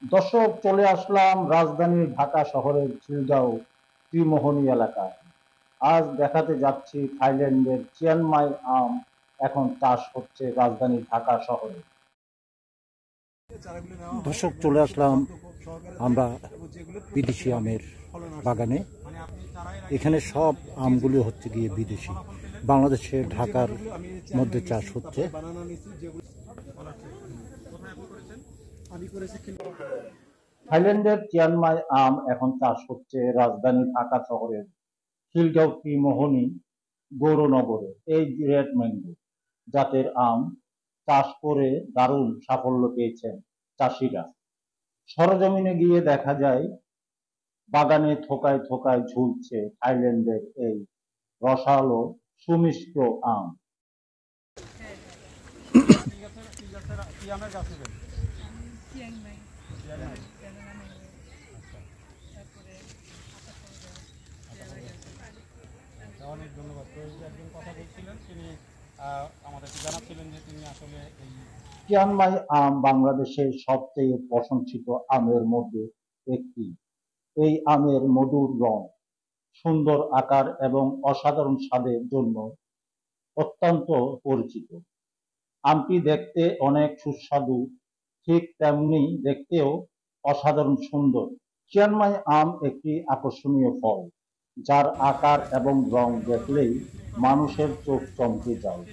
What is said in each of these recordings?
দর্শক, চলে আসলাম রাজধানী ঢাকা শহরের খিলগাঁও ত্রিমোহনী এলাকায়। আজ দেখাতে যাচ্ছি থাইল্যান্ডের চিয়াংমাই আম এখন চাষ হচ্ছে রাজধানী ঢাকা শহরে। দর্শক, চলে আসলাম আমরা বিদেশি আমের বাগানে। এখানে সব আমগুলো হচ্ছে গিয়ে বিদেশি, বাংলাদেশের ঢাকার মধ্যে চাষ হচ্ছে। থাইল্যান্ডের চিয়াংমাই আম এখন চাষ হচ্ছে রাজধানী ঢাকা শহরের খিলগাঁও ত্রিমোহনী গৌরনগরে। এই রেড ম্যাঙ্গো জাতের আম চাষ করে দারুণ সাফল্য পেয়েছেন চাষিরা। সরজমিনে গিয়ে দেখা যায় বাগানে থোকায় থোকায় ঝুলছে থাইল্যান্ডের এই রসালো সুমিষ্ট আম। অনেক ধন্যবাদ। তো একজন কথা বলছিলেন, তিনি আমাদেরকে জানাচ্ছিলেন যে তিনি আসলে এই চিয়াংমাই আম বাংলাদেশের সবচেয়ে প্রশংসিত আমের মধ্যে একটি। এই আমের মধুর রং, সুন্দর আকার এবং অসাধারণ স্বাদের জন্য অত্যন্ত পরিচিত। আমটি দেখতে অনেক সুস্বাদু, ঠিক তেমনি দেখতেও অসাধারণ সুন্দর। চিয়াংমাই আম একটি আকর্ষণীয় ফল, যার আকার এবং রং দেখলেই মানুষের চোখ চমকে যায়।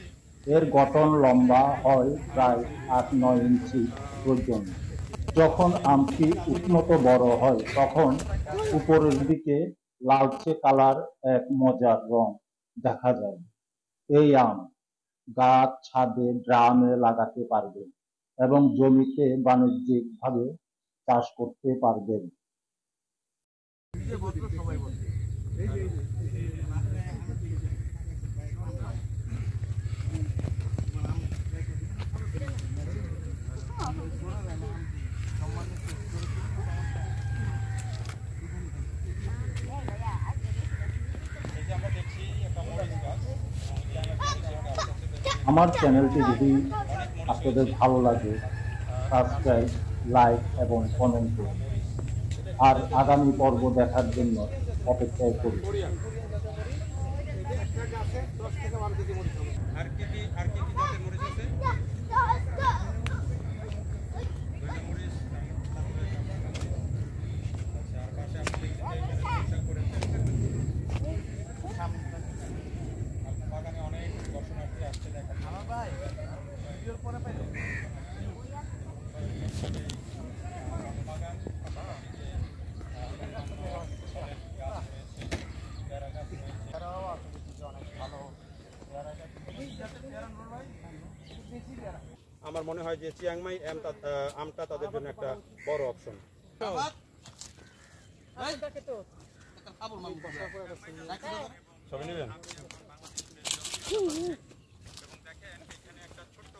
এর গঠন লম্বা হয় প্রায় ৮-৯ ইঞ্চি পর্যন্ত। যখন আমটি উন্নত বড় হয় তখন উপরের দিকে লালচে কালার এক মজার রং দেখা যায়। এই আম গাছ, ছাদে, ড্রামে লাগাতে পারবেন এবং জমিতে বাণিজ্যিকভাবে চাষ করতে পারবেন। আমার চ্যানেলটি যদি আপনাদের ভালো লাগে, সাবস্ক্রাইব, লাইক এবং কমেন্ট করুন। আর আগামী পর্ব দেখার জন্য অপেক্ষা করুন। আর কি কি জাতের মরিচ আছে? বাগানে অনেক দর্শনার্থী আসছে দেখা আমার মনে হয় যে চিয়াংমাই আমটা তাদের জন্য একটা বড় অপশন। সবাই নেবেন। এবং দেখেন এখানে একটা ছোট্ট